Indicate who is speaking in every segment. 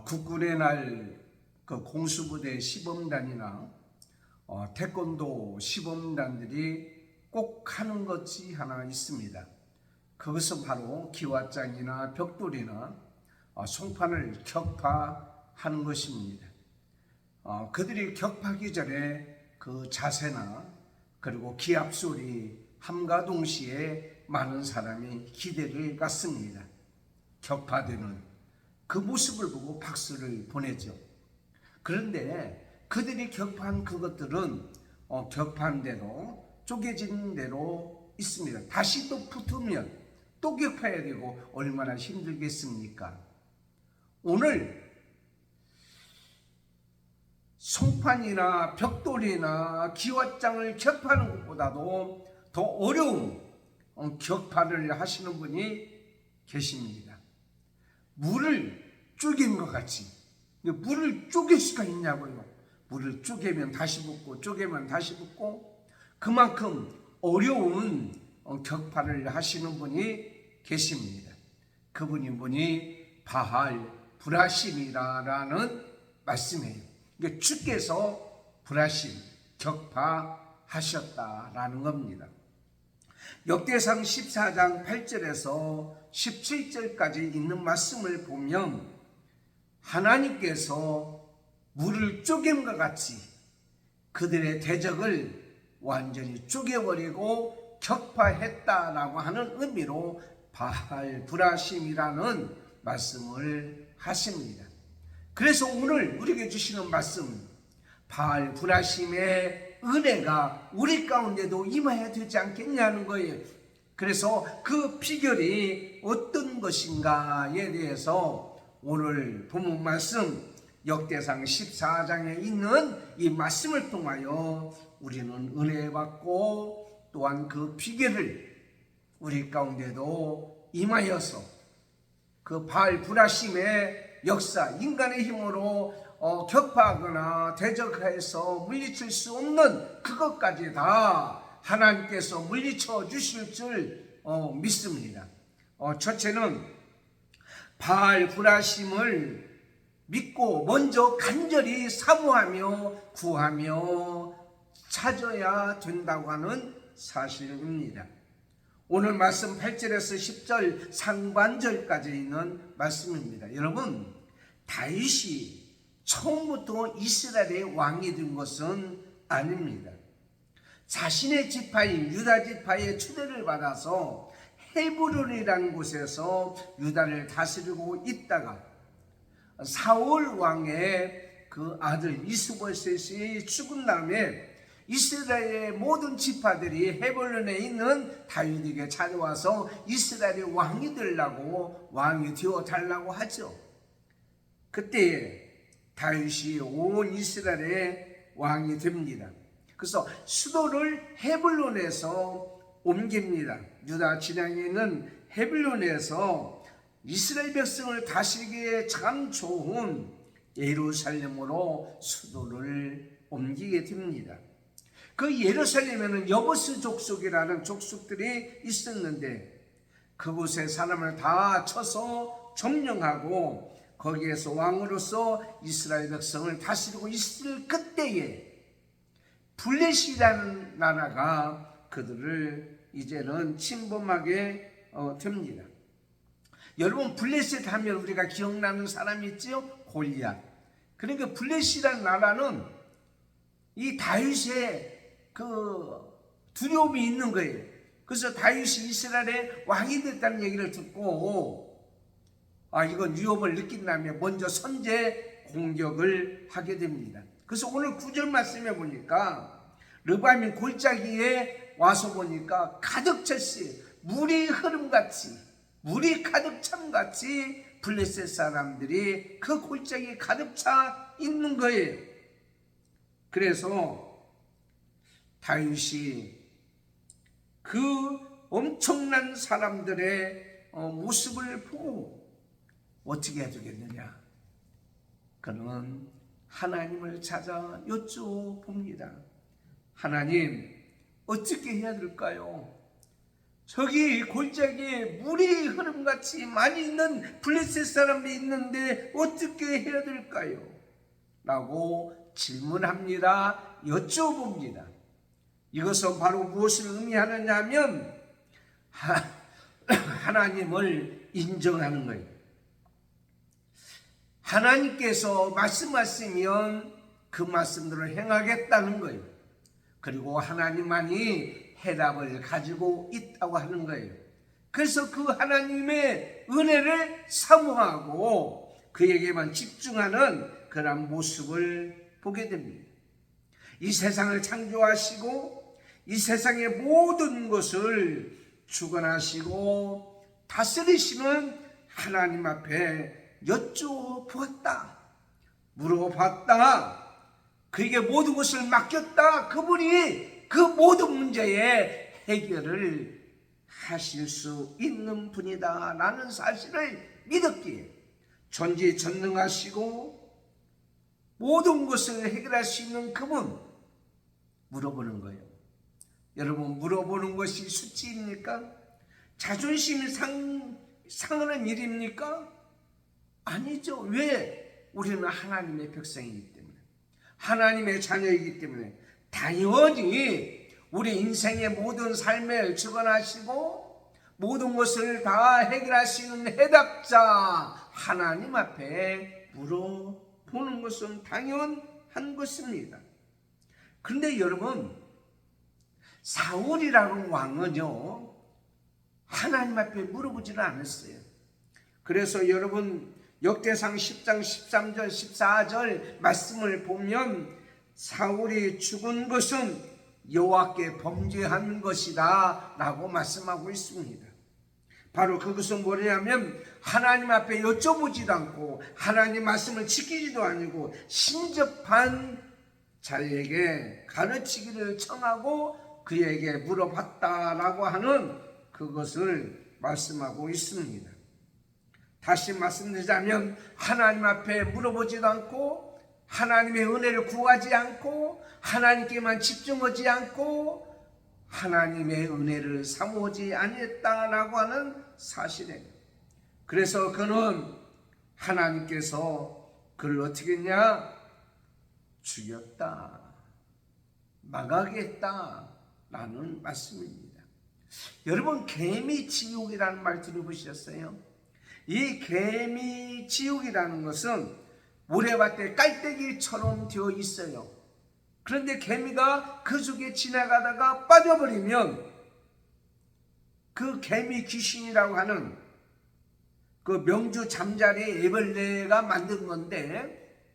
Speaker 1: 국군의 날 그 공수부대 시범단이나 태권도 시범단들이 꼭 하는 것이 하나 있습니다. 그것은 바로 기왓장이나 벽돌이나 송판을 격파하는 것입니다. 그들이 격파하기 전에 그 자세나 그리고 기합 소리 함과 동시에 많은 사람이 기대를 갖습니다. 격파되는 그 모습을 보고 박수를 보내죠. 그런데 그들이 격파한 그것들은 격파한 대로 쪼개진 대로 있습니다. 다시 또 붙으면 또 격파해야 되고 얼마나 힘들겠습니까? 오늘 송판이나 벽돌이나 기왓장을 격파하는 것보다도 더 어려운 격파를 하시는 분이 계십니다. 물을 쪼갠 것 같이. 물을 쪼갤 수가 있냐고요. 물을 쪼개면 다시 붓고 쪼개면 다시 붓고 그만큼 어려운 격파를 하시는 분이 계십니다. 그분이 바알 브라심이라는 말씀이에요. 그러니까 주께서 브라심 격파하셨다라는 겁니다. 역대상 14장 8절에서 17절까지 있는 말씀을 보면 하나님께서 물을 쪼갠 것 같이 그들의 대적을 완전히 쪼개버리고 격파했다라고 하는 의미로 바알 브라심이라는 말씀을 하십니다. 그래서 오늘 우리에게 주시는 말씀, 바알 브라심의 은혜가 우리 가운데도 임해야 되지 않겠냐는 거예요. 그래서 그 비결이 어떤 것인가에 대해서 오늘 본문 말씀 역대상 14장에 있는 이 말씀을 통하여 우리는 은혜 받고 또한 그 비결을 우리 가운데도 임하여서 그 바알 브라심의 역사, 인간의 힘으로 격파하거나 대적해서 물리칠 수 없는 그것까지 다 하나님께서 물리쳐 주실 줄 믿습니다. 첫째는 바알 브라심을 믿고 먼저 간절히 사모하며 구하며 찾아야 된다고 하는 사실입니다. 오늘 말씀 8절에서 10절 상반절까지 있는 말씀입니다. 여러분, 다윗이 처음부터 이스라엘의 왕이 된 것은 아닙니다. 자신의 지파인 유다 지파의 초대를 받아서 헤브론이라는 곳에서 유다를 다스리고 있다가 사울 왕의 그 아들 이스보셋이 죽은 다음에 이스라엘의 모든 지파들이 헤브론에 있는 다윗에게 찾아와서 이스라엘의 왕이 되려고 왕이 되어 달라고 하죠. 그때 다윗이 온 이스라엘의 왕이 됩니다. 그래서 수도를 헤블론에서 옮깁니다. 유다 진영에 있는 헤블론에서 이스라엘 백성을 다스리기에 참 좋은 예루살렘으로 수도를 옮기게 됩니다. 그 예루살렘에는 여부스 족속이라는 족속들이 있었는데 그곳에 사람을 다 쳐서 점령하고 거기에서 왕으로서 이스라엘 백성을 다스리고 있을 그때에 블레셋이라는 나라가 그들을 이제는 침범하게 됩니다. 여러분, 블레셋 하면 우리가 기억나는 사람이 있죠? 골리앗. 그러니까 블레셋이라는 나라는 이 다윗의 그 두려움이 있는 거예요. 그래서 다윗이 이스라엘의 왕이 됐다는 얘기를 듣고 이건 위협을 느낀다면 먼저 선제 공격을 하게 됩니다. 그래서 오늘 9절 말씀에 보니까 르바임 골짜기에 와서 보니까 가득 찼어요. 물이 흐름같이, 물이 가득 참같이 블레셋 사람들이 그 골짜기에 가득 차 있는 거예요. 그래서 다윗이 그 엄청난 사람들의 모습을 보고 어떻게 해야 되겠느냐? 그는 하나님을 찾아 여쭤봅니다. 하나님, 어떻게 해야 될까요? 저기 골짜기에 물이 흐름같이 많이 있는 블레셋 사람이 있는데 어떻게 해야 될까요? 라고 질문합니다. 여쭤봅니다. 이것은 바로 무엇을 의미하느냐 하면 하나님을 인정하는 거예요. 하나님께서 말씀하시면 그 말씀대로 행하겠다는 거예요. 그리고 하나님만이 해답을 가지고 있다고 하는 거예요. 그래서 그 하나님의 은혜를 사모하고 그에게만 집중하는 그런 모습을 보게 됩니다. 이 세상을 창조하시고 이 세상의 모든 것을 주관하시고 다스리시는 하나님 앞에 여쭤보았다, 물어봤다, 그에게 모든 것을 맡겼다. 그분이 그 모든 문제의 해결을 하실 수 있는 분이다 라는 사실을 믿었기에 전지전능하시고 모든 것을 해결할 수 있는 그분 물어보는 거예요. 여러분, 물어보는 것이 수치입니까? 자존심이 상하는 일입니까? 아니죠. 왜? 우리는 하나님의 백성이기 때문에, 하나님의 자녀이기 때문에 당연히 우리 인생의 모든 삶을 주관하시고 모든 것을 다 해결할 수 있는 해답자 하나님 앞에 물어보는 것은 당연한 것입니다. 그런데 여러분, 사울이라는 왕은요 하나님 앞에 물어보지를 않았어요. 그래서 여러분 역대상 10장 13절 14절 말씀을 보면 사울이 죽은 것은 여호와께 범죄한 것이다 라고 말씀하고 있습니다. 바로 그것은 뭐냐면 하나님 앞에 여쭤보지도 않고 하나님 말씀을 지키지도 아니고 신접한 자에게 가르치기를 청하고 그에게 물어봤다라고 하는 그것을 말씀하고 있습니다. 다시 말씀드리자면 하나님 앞에 물어보지도 않고 하나님의 은혜를 구하지 않고 하나님께만 집중하지 않고 하나님의 은혜를 사모하지 아니했다라고 하는 사실이에요. 그래서 그는 하나님께서 그를 어떻게 했냐? 죽였다, 망하게 했다라는 말씀입니다. 여러분, 개미지옥이라는 말 들어보셨어요? 이 개미지옥이라는 것은 모래밭에 깔때기처럼 되어 있어요. 그런데 개미가 그 속에 지나가다가 빠져버리면 그 개미 귀신이라고 하는 그 명주 잠자리 애벌레가 만든 건데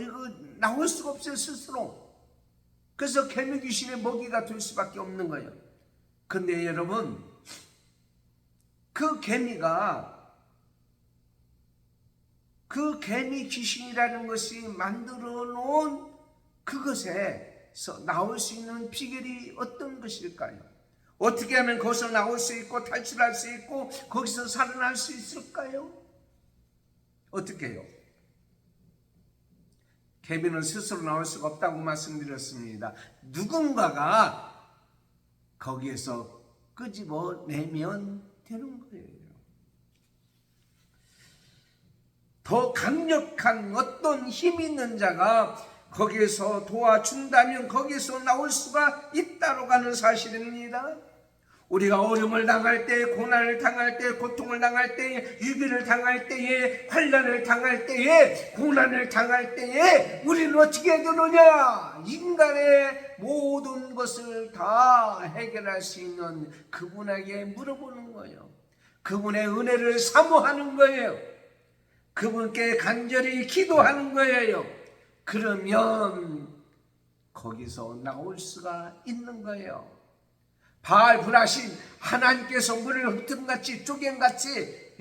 Speaker 1: 이거 나올 수가 없어요, 스스로. 그래서 개미 귀신의 먹이가 될 수밖에 없는 거예요. 근데 여러분, 그 개미가 그 개미 귀신이라는 것이 만들어 놓은 그것에서 나올 수 있는 비결이 어떤 것일까요? 어떻게 하면 거기서 나올 수 있고 탈출할 수 있고 거기서 살아날 수 있을까요? 어떻게 해요? 개미는 스스로 나올 수가 없다고 말씀드렸습니다. 누군가가 거기에서 끄집어내면 되는 거예요. 더 강력한 어떤 힘 있는 자가 거기에서 도와준다면 거기에서 나올 수가 있다고 하는 사실입니다. 우리가 어려움을 당할 때, 고난을 당할 때, 고통을 당할 때, 위기를 당할 때에, 환난을 당할 때에, 고난을 당할 때에 우리는 어떻게 되느냐? 인간의 모든 것을 다 해결할 수 있는 그분에게 물어보는 거예요. 그분의 은혜를 사모하는 거예요. 그분께 간절히 기도하는 거예요. 그러면 거기서 나올 수가 있는 거예요. 바알 불하신 하나님께서 물을 흙등같이 쪼개같이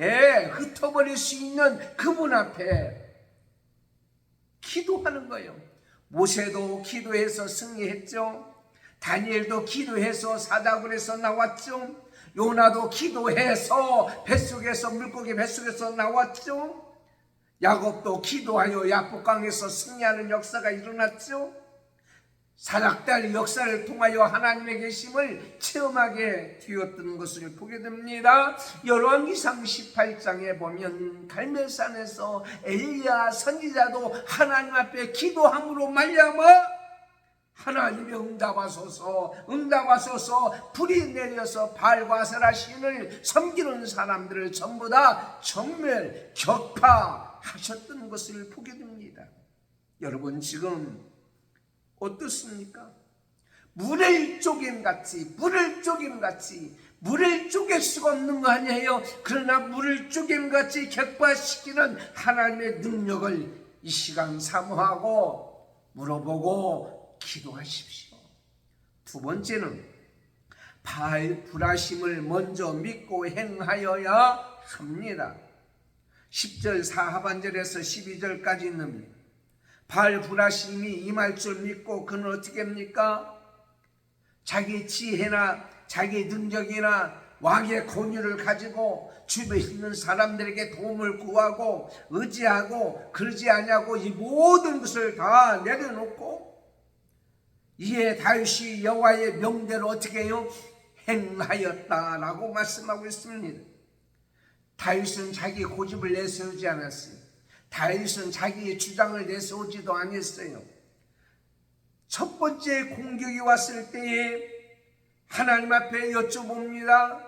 Speaker 1: 흩어버릴 수 있는 그분 앞에 기도하는 거예요. 모세도 기도해서 승리했죠. 다니엘도 기도해서 사자굴에서 나왔죠. 요나도 기도해서 뱃속에서 물고기 뱃속에서 나왔죠. 야곱도 기도하여 야복강에서 승리하는 역사가 일어났죠. 사닥달 역사를 통하여 하나님의 계심을 체험하게 되었던 것을 보게 됩니다. 열왕기상 18장에 보면 갈멜산에서 엘리야 선지자도 하나님 앞에 기도함으로 말미암아 하나님이 응답하소서 불이 내려서 바알과 아세라 신을 섬기는 사람들을 전부 다 전멸 격파하셨던 것을 보게 됩니다. 여러분 지금 어떻습니까? 물을 쪼김같이 물을 쪼갤 수가 없는 거 아니에요? 그러나 물을 쪼김같이 격파시키는 하나님의 능력을 이 시간 사모하고 물어보고 기도하십시오. 두 번째는 바알 불하심을 먼저 믿고 행하여야 합니다. 10절 하반절에서 12절까지 있는 바알 불하심이 임할 줄 믿고 그는 어떻게 합니까? 자기 지혜나 자기 능력이나 왕의 권위를 가지고 주변에 있는 사람들에게 도움을 구하고 의지하고 그러지 않냐고 이 모든 것을 다 내려놓고 이에 다윗이 여호와의 명대로 어떻게 해요? 행하였다라고 말씀하고 있습니다. 다윗은 자기 고집을 내세우지 않았어요. 다윗은 자기의 주장을 내세우지도 않았어요. 첫 번째 공격이 왔을 때에 하나님 앞에 여쭤봅니다.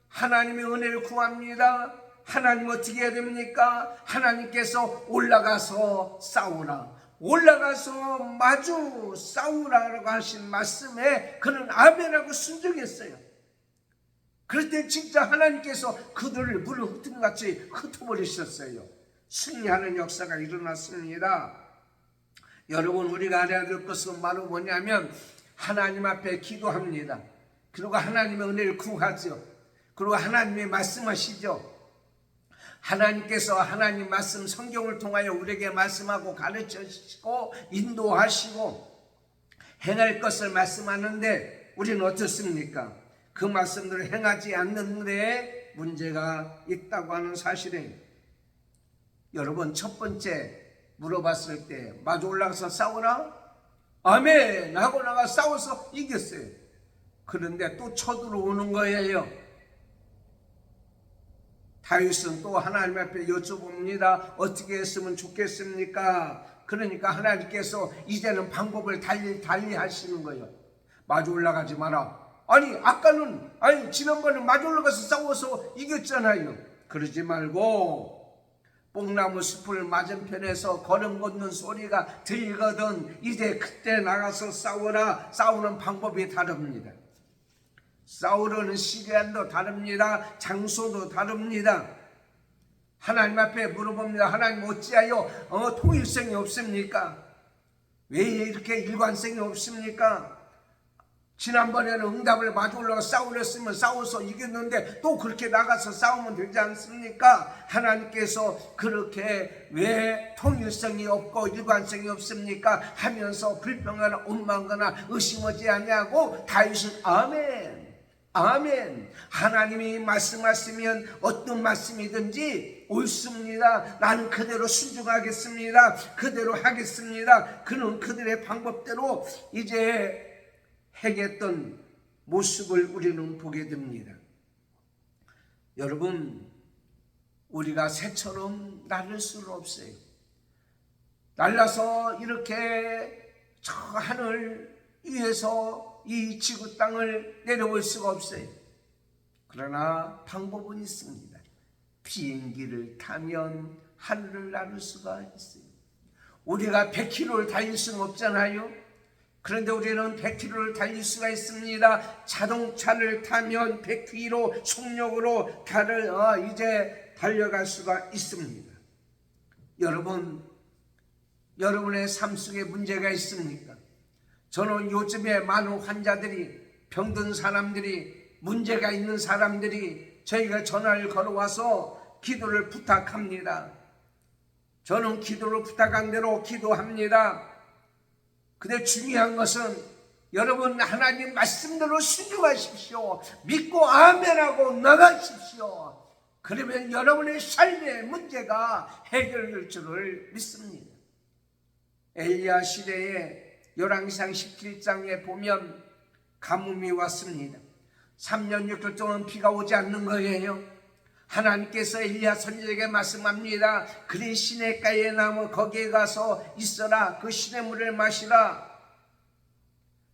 Speaker 1: 하나님의 은혜를 구합니다. 하나님 어떻게 해야 됩니까? 하나님께서 올라가서 싸우라. 올라가서 마주 싸우라라고 하신 말씀에 그는 아멘하고 순종했어요. 그럴 때 진짜 하나님께서 그들을 물을 흩은 같이 흩어버리셨어요. 승리하는 역사가 일어났습니다. 여러분 우리가 알아야 될 것은 바로 뭐냐면 하나님 앞에 기도합니다. 그리고 하나님의 은혜를 구하죠. 그리고 하나님이 말씀하시죠. 하나님께서 하나님 말씀 성경을 통하여 우리에게 말씀하고 가르쳐 주시고 인도하시고 행할 것을 말씀하는데 우리는 어떻습니까? 그 말씀들을 행하지 않는 데 문제가 있다고 하는 사실이에요. 여러분 첫 번째 물어봤을 때 마주 올라가서 싸우라? 아멘 하고 나가 싸워서 이겼어요. 그런데 또 쳐들어오는 거예요. 다윗은 또 하나님 앞에 여쭤봅니다. 어떻게 했으면 좋겠습니까? 그러니까 하나님께서 이제는 방법을 달리 하시는 거예요. 마주 올라가지 마라. 아니 지난번에 마주 올라가서 싸워서 이겼잖아요. 그러지 말고 뽕나무 숲을 맞은편에서 걸음 걷는 소리가 들리거든 이제 그때 나가서 싸워라. 싸우는 방법이 다릅니다. 싸우려는 시간도 다릅니다. 장소도 다릅니다. 하나님 앞에 물어봅니다. 하나님 어찌하여 통일성이 없습니까? 왜 이렇게 일관성이 없습니까? 지난번에는 응답을 마주 올라가 싸우랬으면 싸워서 이겼는데 또 그렇게 나가서 싸우면 되지 않습니까? 하나님께서 그렇게 왜 통일성이 없고 일관성이 없습니까? 하면서 불평하거나 원망하거나 의심하지 않냐고 다윗은 아멘 하나님이 말씀하시면 어떤 말씀이든지 옳습니다. 나는 그대로 순종하겠습니다. 그대로 하겠습니다. 그는 그들의 방법대로 이제 행했던 모습을 우리는 보게 됩니다. 여러분 우리가 새처럼 날릴 수는 없어요. 날라서 이렇게 저 하늘 위에서 이 지구 땅을 내려올 수가 없어요. 그러나 방법은 있습니다. 비행기를 타면 하늘을 나를 수가 있어요. 우리가 100km를 달릴 수는 없잖아요. 그런데 우리는 100km를 달릴 수가 있습니다. 자동차를 타면 100km 속력으로 이제 달려갈 수가 있습니다. 여러분, 여러분의 삶 속에 문제가 있습니까? 저는 요즘에 많은 환자들이, 병든 사람들이, 문제가 있는 사람들이 저희가 전화를 걸어와서 기도를 부탁합니다. 저는 기도를 부탁한 대로 기도합니다. 근데 중요한 것은 여러분 하나님 말씀대로 순종하십시오. 믿고 아멘하고 나가십시오. 그러면 여러분의 삶의 문제가 해결될 줄을 믿습니다. 엘리야 시대에 열왕기상 17장에 보면 가뭄이 왔습니다. 3년 6개월 동안 비가 오지 않는 거예요. 하나님께서 엘리야 선지자에게 말씀합니다. 그리 시냇가에 나무 거기에 가서 있어라. 그 시냇물을 마시라.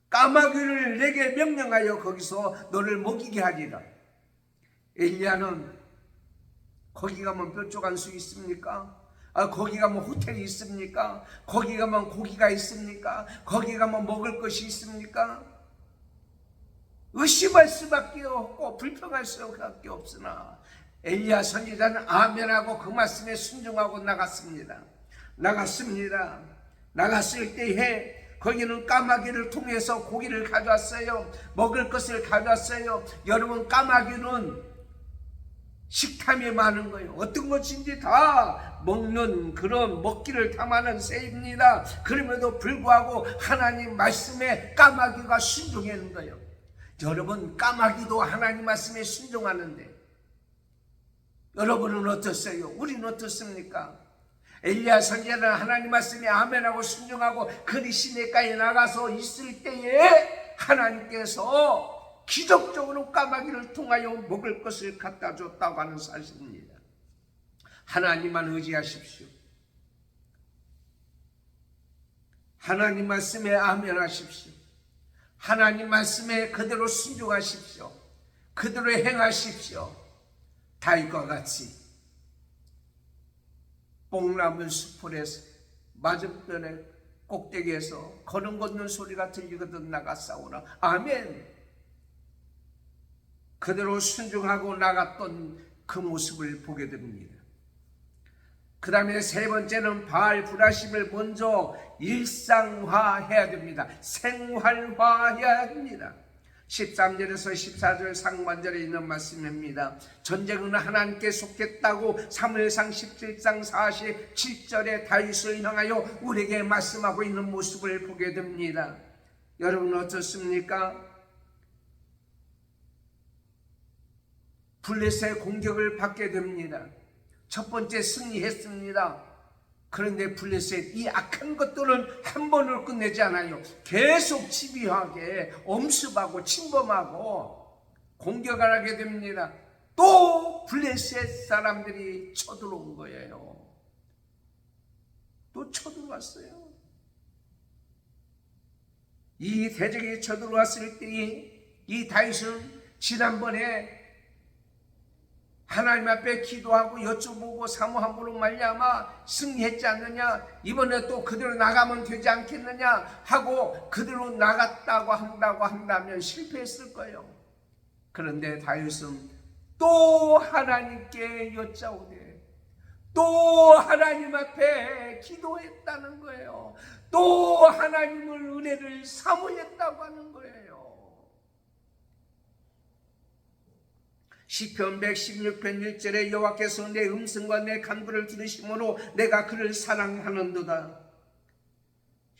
Speaker 1: 까마귀를 내게 명령하여 거기서 너를 먹이게 하리라. 엘리야는 거기 가면 뾰족한 수 있습니까? 거기 가면 호텔이 있습니까? 거기 가면 고기가 있습니까? 거기 가면 먹을 것이 있습니까? 의심할 수밖에 없고 불평할 수밖에 없으나 엘리야 선지자는 아멘하고 그 말씀에 순종하고 나갔을 때에 거기는 까마귀를 통해서 고기를 가져왔어요. 먹을 것을 가져왔어요. 여러분, 까마귀는 식탐이 많은 거예요. 어떤 것인지 다 먹는 그런 먹기를 탐하는 새입니다. 그럼에도 불구하고 하나님 말씀에 까마귀가 순종하는 거예요. 여러분, 까마귀도 하나님 말씀에 순종하는데 여러분은 어떻어요? 우리는 어떻습니까? 엘리야 선지자는 하나님 말씀에 아멘하고 순종하고 그리 시냇가에 나가서 있을 때에 하나님께서 기적적으로 까마귀를 통하여 먹을 것을 갖다 줬다고 하는 사실입니다. 하나님만 의지하십시오. 하나님 말씀에 아멘하십시오. 하나님 말씀에 그대로 순종하십시오. 그대로 행하십시오. 다윗과 같이 뽕나무 수풀에서 맞은편에 꼭대기에서 걸음 걷는 소리가 들리거든 나가 싸우라. 아멘. 그대로 순종하고 나갔던 그 모습을 보게 됩니다. 그 다음에 세 번째는 바알 브라심을 먼저 일상화해야 됩니다. 생활화해야 합니다. 13절에서 14절 상반절에 있는 말씀입니다. 전쟁은 하나님께 속했다고 사무엘상 17장 47절에 다윗을 향하여 우리에게 말씀하고 있는 모습을 보게 됩니다. 여러분 어떻습니까? 블레셋의 공격을 받게 됩니다. 첫 번째 승리했습니다. 그런데 블레셋 이 악한 것들은 한 번으로 끝내지 않아요. 계속 집요하게 엄습하고 침범하고 공격을 하게 됩니다. 또 블레셋 사람들이 쳐들어온 거예요. 또 쳐들어왔어요. 이 대적이 쳐들어왔을 때 이 다윗은 지난번에 하나님 앞에 기도하고 여쭤보고 사모함으로 말미암아 승리했지 않느냐, 이번에 또 그대로 나가면 되지 않겠느냐 하고 그대로 나갔다고 한다면 실패했을 거예요. 그런데 다윗은 또 하나님께 여짜오되 또 하나님 앞에 기도했다는 거예요. 또 하나님을 은혜를 사모했다고 하는 거예요. 시편 116편 1절에 여호와께서 내 음성과 내 간구를 들으심으로 내가 그를 사랑하는도다.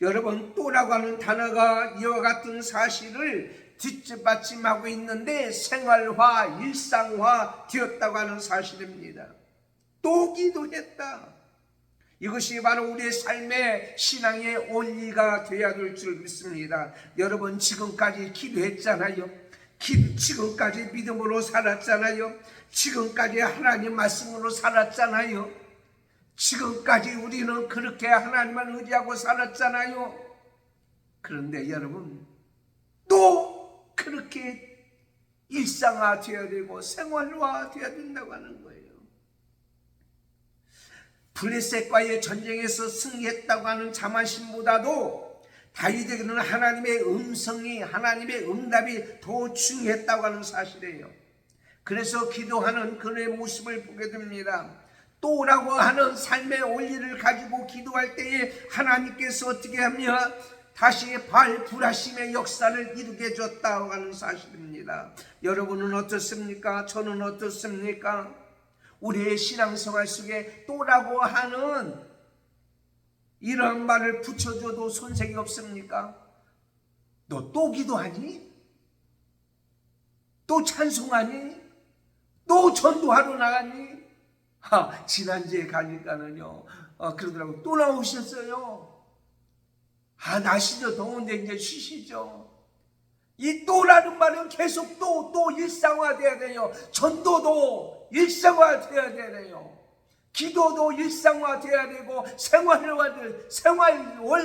Speaker 1: 여러분, 또라고 하는 단어가 이와 같은 사실을 뒷받침하고 있는데 생활화, 일상화 되었다고 하는 사실입니다. 또 기도했다. 이것이 바로 우리의 삶의 신앙의 원리가 되어야 될 줄 믿습니다. 여러분, 지금까지 기도했잖아요. 지금까지 믿음으로 살았잖아요. 지금까지 하나님 말씀으로 살았잖아요. 지금까지 우리는 그렇게 하나님만 의지하고 살았잖아요. 그런데 여러분, 또 그렇게 일상화되어야 되고 생활화되어야 된다고 하는 거예요. 블레셋과의 전쟁에서 승리했다고 하는 자만심보다도 다윗에게는 하나님의 음성이, 하나님의 응답이 더 중요했다고 하는 사실이에요. 그래서 기도하는 그의 모습을 보게 됩니다. 또라고 하는 삶의 원리를 가지고 기도할 때에 하나님께서 어떻게 하면 다시 바알 브라심의 역사를 이루게 해줬다고 하는 사실입니다. 여러분은 어떻습니까? 저는 어떻습니까? 우리의 신앙생활 속에 또라고 하는 이런 말을 붙여줘도 손색이 없습니까? 너 또 기도하니? 또 찬송하니? 또 전도하러 나가니? 지난주에 가니까는요, 그러더라고. 또 나오셨어요. 날씨도 더운데 이제 쉬시죠. 이 또라는 말은 계속 또 일상화돼야 돼요. 전도도 일상화돼야 돼요. 기도도 일상화돼야 되고 생활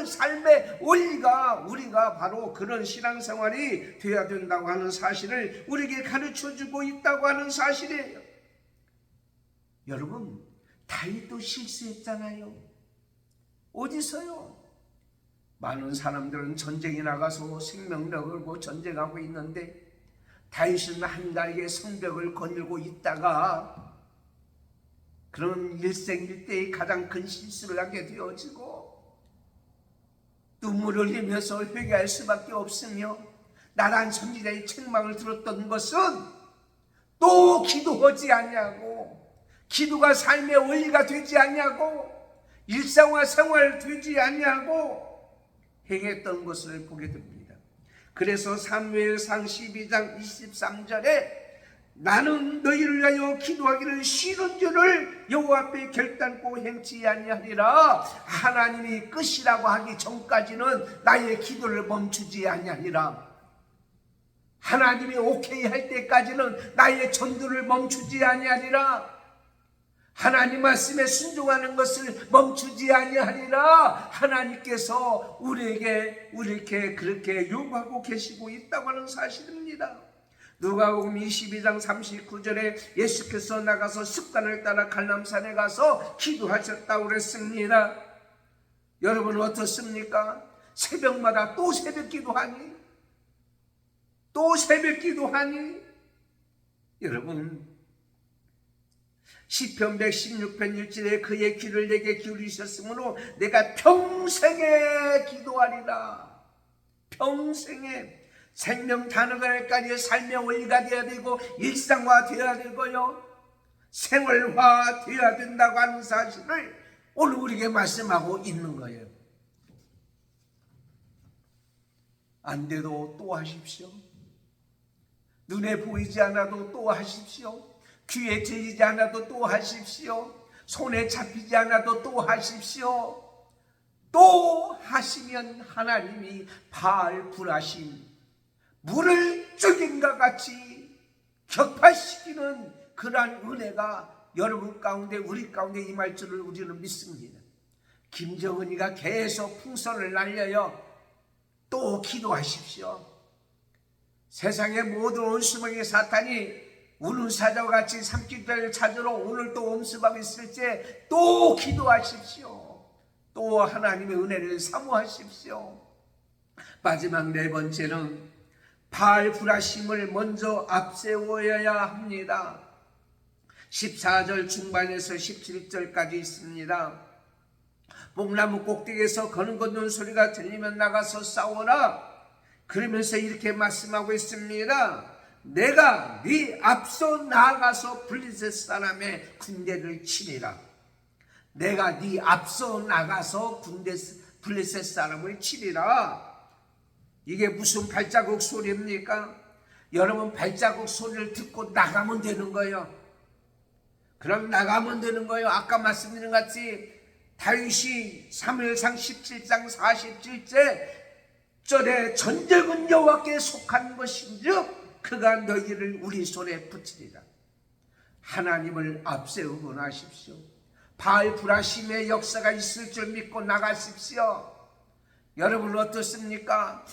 Speaker 1: 삶의 원리가 우리가 바로 그런 신앙생활이 돼야 된다고 하는 사실을 우리에게 가르쳐주고 있다고 하는 사실이에요. 여러분, 다윗도 실수했잖아요. 어디서요? 많은 사람들은 전쟁에 나가서 생명력을 걸고 전쟁하고 있는데 다윗은 한가하게 성벽을 거닐고 있다가 그런 일생일대의 가장 큰 실수를 하게 되어지고 눈물을 흘리면서 회개할 수밖에 없으며 나란 선지자의 책망을 들었던 것은 또 기도하지 않냐고, 기도가 삶의 원리가 되지 않냐고, 일상화 생활 되지 않냐고 행했던 것을 보게 됩니다. 그래서 사무엘상 12장 23절에 나는 너희를 위하여 기도하기를 싫은 줄을 여호와 앞에 결단코 행치 아니하리라. 하나님이 끝이라고 하기 전까지는 나의 기도를 멈추지 아니하리라. 하나님이 오케이 할 때까지는 나의 전도를 멈추지 아니하리라. 하나님 말씀에 순종하는 것을 멈추지 아니하리라. 하나님께서 우리에게 그렇게 요구하고 계시고 있다고 하는 사실입니다. 누가복음 22장 39절에 예수께서 나가서 습관을 따라 갈람산에 가서 기도하셨다고 그랬습니다. 여러분 어떻습니까? 새벽마다 또 새벽 기도하니? 또 새벽 기도하니? 여러분, 시편 116편 1절에 그의 귀를 내게 기울이셨으므로 내가 평생에 기도하리라. 평생에 생명 단어갈까지 삶의 원리가 되어야 되고 일상화 되어야 되고요, 생활화 되어야 된다고 하는 사실을 오늘 우리에게 말씀하고 있는 거예요. 안 돼도 또 하십시오. 눈에 보이지 않아도 또 하십시오. 귀에 들리지 않아도 또 하십시오. 손에 잡히지 않아도 또 하십시오. 또 하시면 하나님이 바알 불하심 물을 죽인과 같이 격파시키는 그러한 은혜가 여러분 가운데 우리 가운데 임할 줄을 우리는 믿습니다. 김정은이가 계속 풍선을 날려요. 또 기도하십시오. 세상의 모든 원수마귀 사탄이 우는 사자와 같이 삼키기를 찾으러 오늘 또 엄습하고 있을 때 또 기도하십시오. 또 하나님의 은혜를 사모하십시오. 마지막 네 번째는 바알 불하심을 먼저 앞세워야 합니다. 14절 중반에서 17절까지 있습니다. 뽕나무 꼭대기에서 거는 걷는 소리가 들리면 나가서 싸워라. 그러면서 이렇게 말씀하고 있습니다. 내가 네 앞서 나가서 블레셋 사람의 군대를 치리라. 내가 네 앞서 나가서 블레셋 사람을 치리라. 이게 무슨 발자국 소리입니까? 여러분, 발자국 소리를 듣고 나가면 되는 거예요. 그럼 나가면 되는 거예요. 아까 말씀드린 것 같이 다윗이 사무엘상 17장 47절에 전쟁은 여호와께 속한 것인즉 그가 너희를 우리 손에 붙이리라. 하나님을 앞세우고 나십시오. 바알 불하심의 역사가 있을 줄 믿고 나가십시오. 여러분 어떻습니까?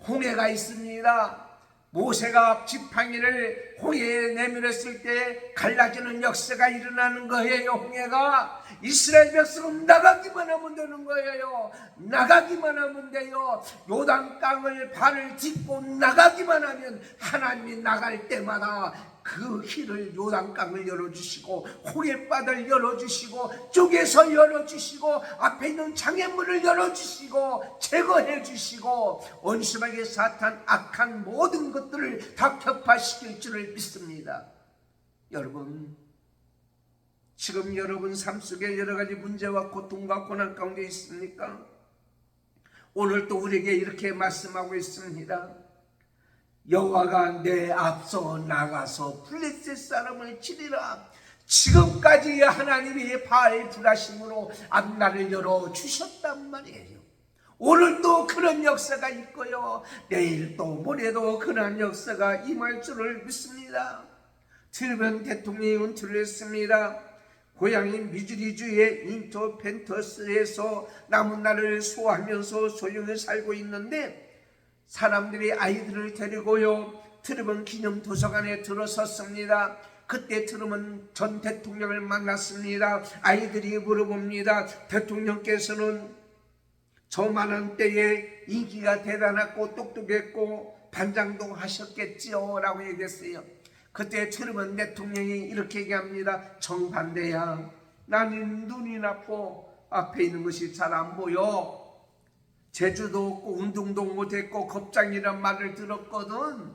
Speaker 1: 홍해가 있습니다. 모세가 지팡이를 홍해에 내밀었을 때 갈라지는 역사가 일어나는 거예요. 홍해가 이스라엘 백성은 나가기만 하면 되는 거예요. 나가기만 하면 돼요. 요단강을 발을 딛고 나가기만 하면 하나님이 나갈 때마다 그 길을 요단강을 열어주시고 홍해바다를 열어주시고 쪽에서 열어주시고 앞에 있는 장애물을 열어주시고 제거해주시고 원수마귀 사탄 악한 모든 것들을 다 격파시킬 줄을 믿습니다. 여러분, 지금 여러분 삶 속에 여러 가지 문제와 고통과 고난 가운데 있습니까? 오늘 또 우리에게 이렇게 말씀하고 있습니다. 여호와가 내 앞서 나가서 블레셋 사람을 치리라. 지금까지 하나님이 바알 불하심으로 앞날을 열어주셨단 말이에요. 오늘도 그런 역사가 있고요. 내일도 모레도 그런 역사가 임할 줄을 믿습니다. 트럼프 대통령이 은퇴를 했습니다. 고향인 미주리주의 인터펜터스에서 남은 날을 소화하면서 조용히 살고 있는데 사람들이 아이들을 데리고요 트럼프 기념 도서관에 들어섰습니다. 그때 트럼프는 전 대통령을 만났습니다. 아이들이 물어봅니다. 대통령께서는 저 많은 때에 인기가 대단하고 똑똑했고 반장도 하셨겠지요 라고 얘기했어요. 그때 트럼프 대통령이 이렇게 얘기합니다. 정반대야. 나는 눈이 나빠. 앞에 있는 것이 잘 안 보여. 재주도 없고 운동도 못했고 겁장이란 말을 들었거든.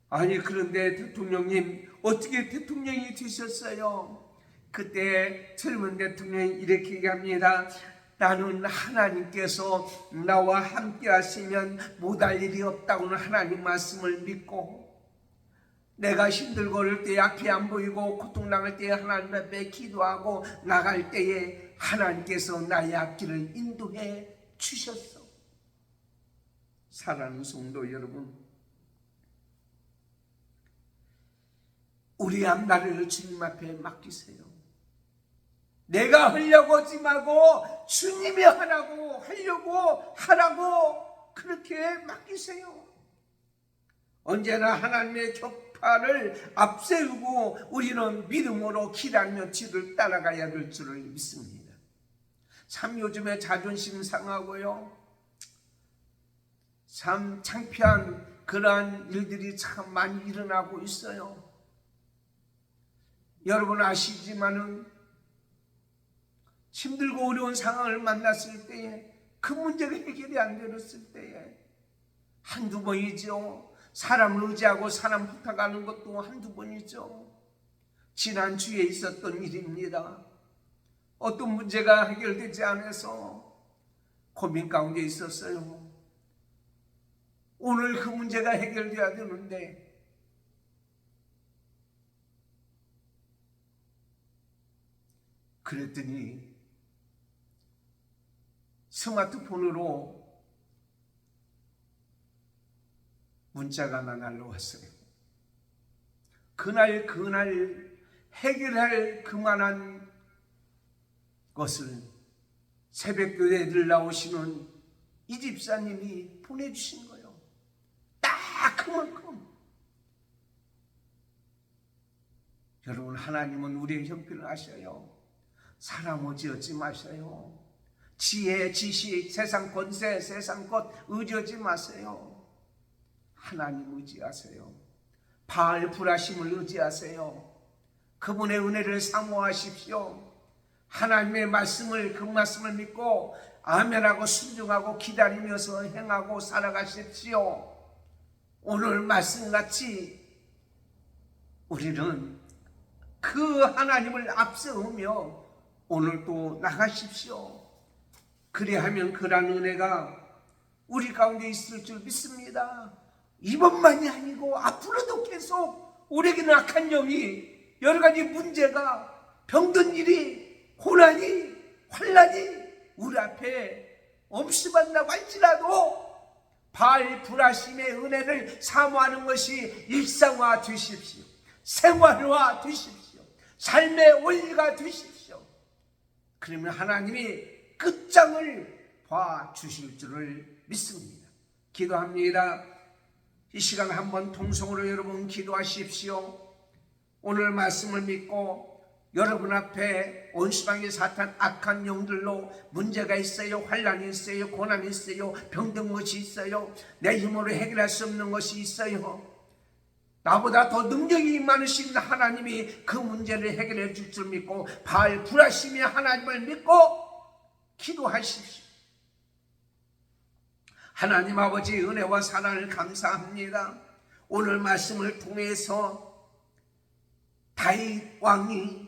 Speaker 1: 아니 그런데 대통령님 어떻게 대통령이 되셨어요? 그때 트럼프 대통령이 이렇게 얘기합니다. 나는 하나님께서 나와 함께 하시면 못할 일이 없다고는 하나님 말씀을 믿고 내가 힘들고 어릴 때 앞이 안 보이고 고통당할 때에 하나님 앞에 기도하고 나갈 때에 하나님께서 나의 앞길을 인도해 주셨어. 사랑하는 성도 여러분, 우리 앞날을 주님 앞에 맡기세요. 내가 하려고 하지 말고 주님이 하라고 하라고 그렇게 맡기세요. 언제나 하나님의 격파를 앞세우고 우리는 믿음으로 기다리며 뒤를 따라가야 될 줄을 믿습니다. 참 요즘에 자존심 상하고요 참 창피한 그러한 일들이 참 많이 일어나고 있어요. 여러분 아시지만은 힘들고 어려운 상황을 만났을 때에 그 문제가 해결이 안 되었을 때에 한두 번이죠. 사람을 의지하고 사람 부탁하는 것도 한두 번이죠. 지난주에 있었던 일입니다. 어떤 문제가 해결되지 않아서 고민 가운데 있었어요. 오늘 그 문제가 해결돼야 되는데 그랬더니 스마트폰으로 문자가 하나 날라왔어요. 그날 해결할 그만한 것을 새벽교회를 나오시는 이 집사님이 보내주신 거예요. 딱 그만큼. 여러분 하나님은 우리의 형편을 아셔요. 사람 의지하지 마셔요. 지혜, 지식, 세상 권세, 세상 것 의지하지 마세요. 하나님 의지하세요. 바알 불하심을 의지하세요. 그분의 은혜를 사모하십시오. 하나님의 말씀을 그 말씀을 믿고 아멘하고 순종하고 기다리면서 행하고 살아가십시오. 오늘 말씀같이 우리는 그 하나님을 앞세우며 오늘도 나가십시오. 그리하면 그러한 은혜가 우리 가운데 있을 줄 믿습니다. 이번만이 아니고 앞으로도 계속 우리에게는 악한 영이 여러 가지 문제가 병든 일이 고난이 환난이 우리 앞에 엄습한다고 할지라도 바알 불하심의 은혜를 사모하는 것이 일상화 되십시오. 생활화 되십시오. 삶의 원리가 되십시오. 그러면 하나님이 끝장을 봐주실 줄을 믿습니다. 기도합니다. 이 시간 한번 통성으로 여러분 기도하십시오. 오늘 말씀을 믿고 여러분 앞에 온수방의 사탄 악한 영들로 문제가 있어요. 환난이 있어요. 고난이 있어요. 병든 것이 있어요. 내 힘으로 해결할 수 없는 것이 있어요. 나보다 더 능력이 많으신 하나님이 그 문제를 해결해 줄 줄 믿고 바알 불하심의 하나님을 믿고 기도하십시오. 하나님 아버지 은혜와 사랑을 감사합니다. 오늘 말씀을 통해서 다윗 왕이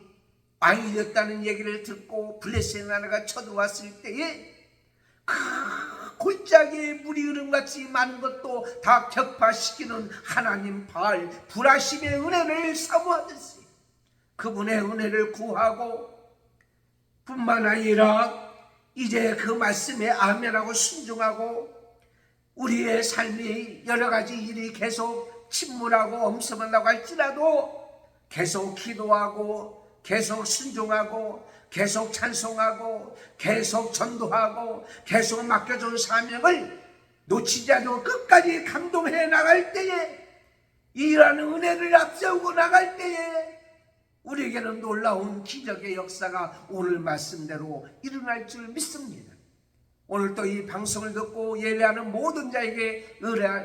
Speaker 1: 되었다는 얘기를 듣고 블레셋 나라가 쳐들어왔을 때에 그 골짜기에 물이 흐름같이 많은 것도 다 격파시키는 하나님 바알 불하심의 은혜를 사모하듯이 그분의 은혜를 구하고 뿐만 아니라 이제 그 말씀에 아멘하고 순종하고 우리의 삶이 여러 가지 일이 계속 침몰하고 엄습한다고 할지라도 계속 기도하고 계속 순종하고 계속 찬송하고 계속 전도하고 계속 맡겨준 사명을 놓치지 않고 끝까지 감동해 나갈 때에, 일하는 은혜를 앞세우고 나갈 때에 우리에게는 놀라운 기적의 역사가 오늘 말씀대로 일어날 줄 믿습니다. 오늘 또 이 방송을 듣고 예배하는 모든 자에게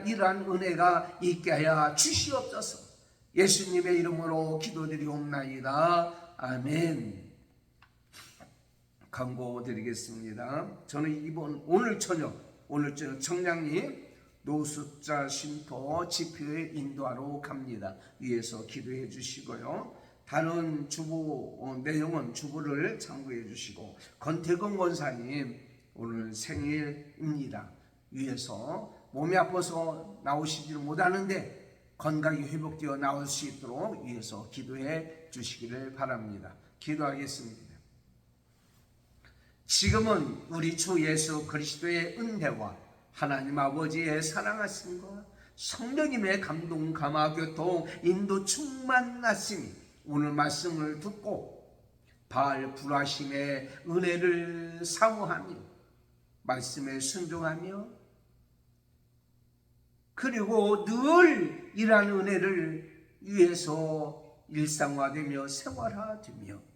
Speaker 1: 이러한 은혜가 있게 하여 주시옵소서. 예수님의 이름으로 기도드리옵나이다. 아멘. 광고 드리겠습니다. 저는 오늘 저녁 청량리 노숙자 쉼터 집회에 인도하러 갑니다. 위에서 기도해 주시고요. 다른 내용은 주보를 참고해 주시고, 권태근 권사님 오늘 생일입니다. 위에서 몸이 아파서 나오시지를 못하는데 건강이 회복되어 나올 수 있도록 위에서 기도해 주시기를 바랍니다. 기도하겠습니다. 지금은 우리 주 예수 그리스도의 은혜와 하나님 아버지의 사랑하심과 성령님의 감동, 감화, 교통, 인도 충만하심이 오늘 말씀을 듣고 바알 불화심의 은혜를 사모하며 말씀에 순종하며 그리고 늘 이러한 은혜를 위해서 일상화되며 생활화되며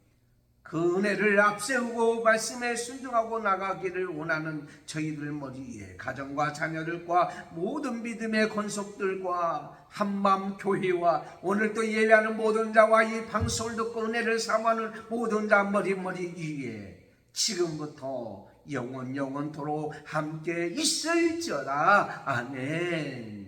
Speaker 1: 그 은혜를 앞세우고 말씀에 순종하고 나가기를 원하는 저희들 머리 위에 가정과 자녀들과 모든 믿음의 권속들과 한마음 교회와 오늘 또 예배하는 모든 자와 이 방송을 듣고 은혜를 사모하는 모든 자 머리 위에 지금부터 영원토록 함께 있을지어다. 아멘.